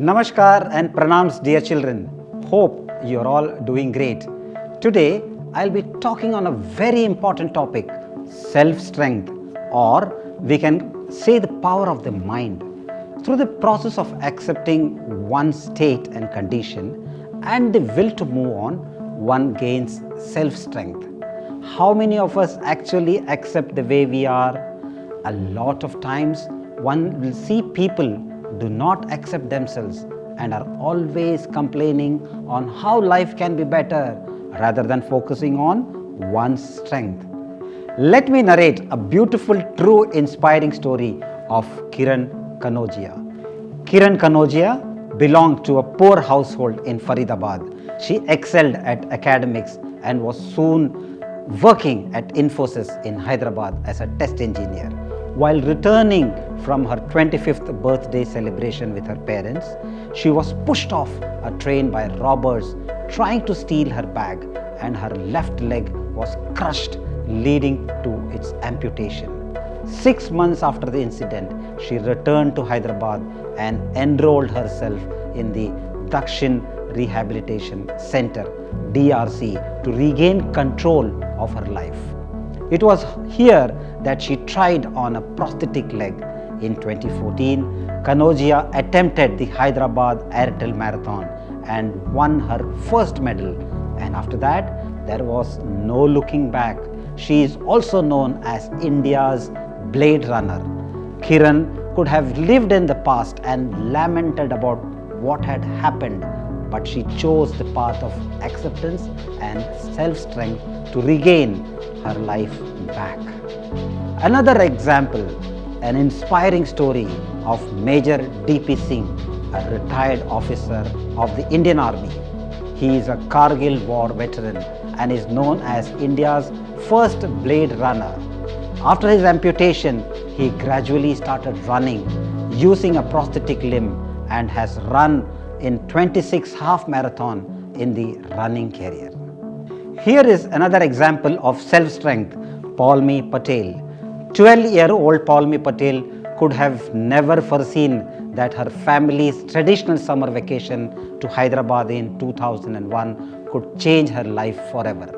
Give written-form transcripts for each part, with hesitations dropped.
Namaskar and pranams, dear children. Hope you're all doing great. Today, I'll be talking on a very important topic, self-strength, or we can say the power of the mind. Through the process of accepting one's state and condition and the will to move on, one gains self-strength. How many of us actually accept the way we are? A lot of times, one will see people do not accept themselves and are always complaining on how life can be better rather than focusing on one's strength. Let me narrate a beautiful, true, inspiring story of Kiran Kanodia. Kiran Kanodia belonged to a poor household in Faridabad. She excelled at academics and was soon working at Infosys in Hyderabad as a test engineer. While returning from her 25th birthday celebration with her parents, she was pushed off a train by robbers trying to steal her bag, and her left leg was crushed, leading to its amputation. 6 months after the incident, she returned to Hyderabad and enrolled herself in the Dakshin Rehabilitation Center (DRC) to regain control of her life. It was here that she tried on a prosthetic leg. In 2014, Kanodia attempted the Hyderabad Airtel Marathon and won her first medal. And after that, there was no looking back. She is also known as India's Blade Runner. Kiran could have lived in the past and lamented about what had happened, but she chose the path of acceptance and self-strength to regain her life back. Another example, an inspiring story of Major D.P. Singh, a retired officer of the Indian Army. He is a Kargil war veteran and is known as India's first Blade Runner. After his amputation, he gradually started running using a prosthetic limb and has run in 26 half marathon in the running career. Here is another example of self-strength, Paulmi Patel. 12-year-old Paulmi Patel could have never foreseen that her family's traditional summer vacation to Hyderabad in 2001 could change her life forever.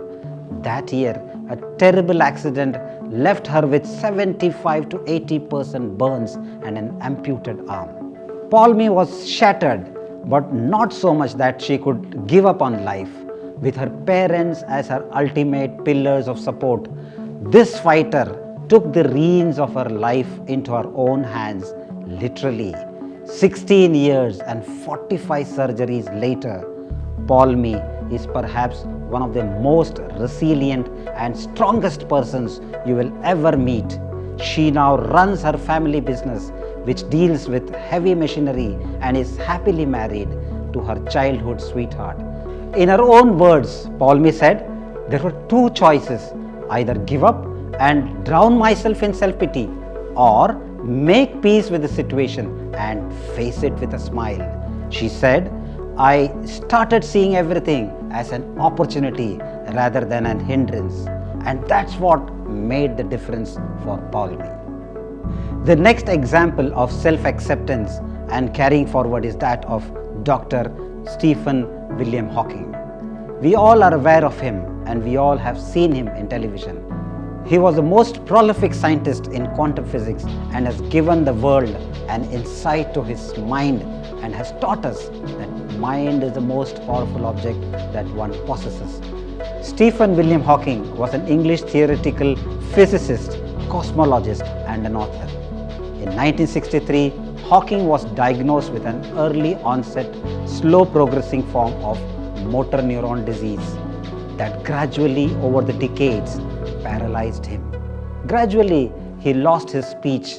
That year, a terrible accident left her with 75 to 80% burns and an amputated arm. Paulmi was shattered, but not so much that she could give up on life. With her parents as her ultimate pillars of support, this fighter took the reins of her life into her own hands, literally. 16 years and 45 surgeries later, Paulmi is perhaps one of the most resilient and strongest persons you will ever meet. She now runs her family business, which deals with heavy machinery, and is happily married to her childhood sweetheart. In her own words, Paulmi said, "There were two choices, either give up and drown myself in self-pity, or make peace with the situation and face it with a smile." She said, "I started seeing everything as an opportunity rather than an hindrance, and that's what made the difference for Paulmi." The next example of self-acceptance and carrying forward is that of Dr. Stephen William Hawking. We all are aware of him and we all have seen him in television. He was the most prolific scientist in quantum physics and has given the world an insight to his mind and has taught us that mind is the most powerful object that one possesses. Stephen William Hawking was an English theoretical physicist, cosmologist and an author. In 1963, Hawking was diagnosed with an early onset, slow progressing form of motor neuron disease that gradually over the decades paralyzed him. Gradually, he lost his speech,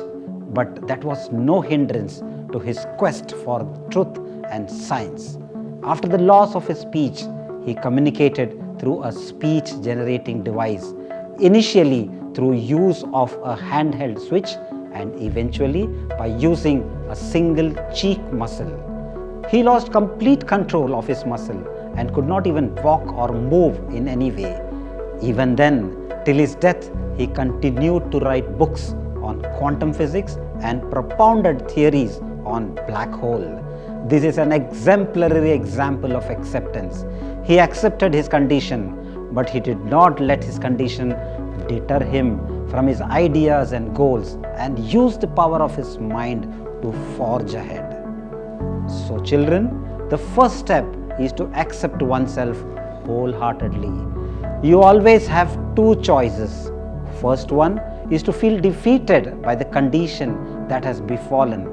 but that was no hindrance to his quest for truth and science. After the loss of his speech, he communicated through a speech generating device, initially through use of a handheld switch and eventually by using a single cheek muscle. He lost complete control of his muscle and could not even walk or move in any way. Even then, till his death, he continued to write books on quantum physics and propounded theories on black hole. This is an exemplary example of acceptance. He accepted his condition, but he did not let his condition deter him from his ideas and goals and used the power of his mind to forge ahead. So children, the first step is to accept oneself wholeheartedly. You always have two choices. First one is to feel defeated by the condition that has befallen,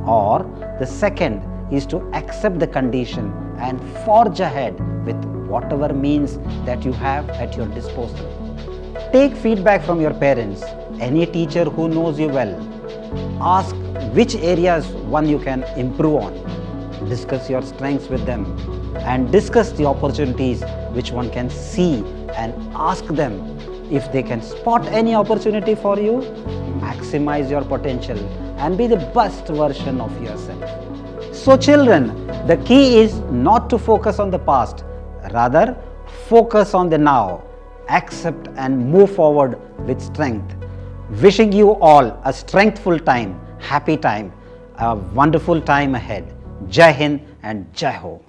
or the second is to accept the condition and forge ahead with whatever means that you have at your disposal. Take feedback from your parents, any teacher who knows you well. Ask which areas one you can improve on. Discuss your strengths with them and discuss the opportunities which one can see, and ask them if they can spot any opportunity for you. Maximize your potential and be the best version of yourself. So children, the key is not to focus on the past, rather focus on the now. Accept and move forward with strength. Wishing you all a strengthful time, happy time, a wonderful time ahead. Jai Hind and Jai Ho.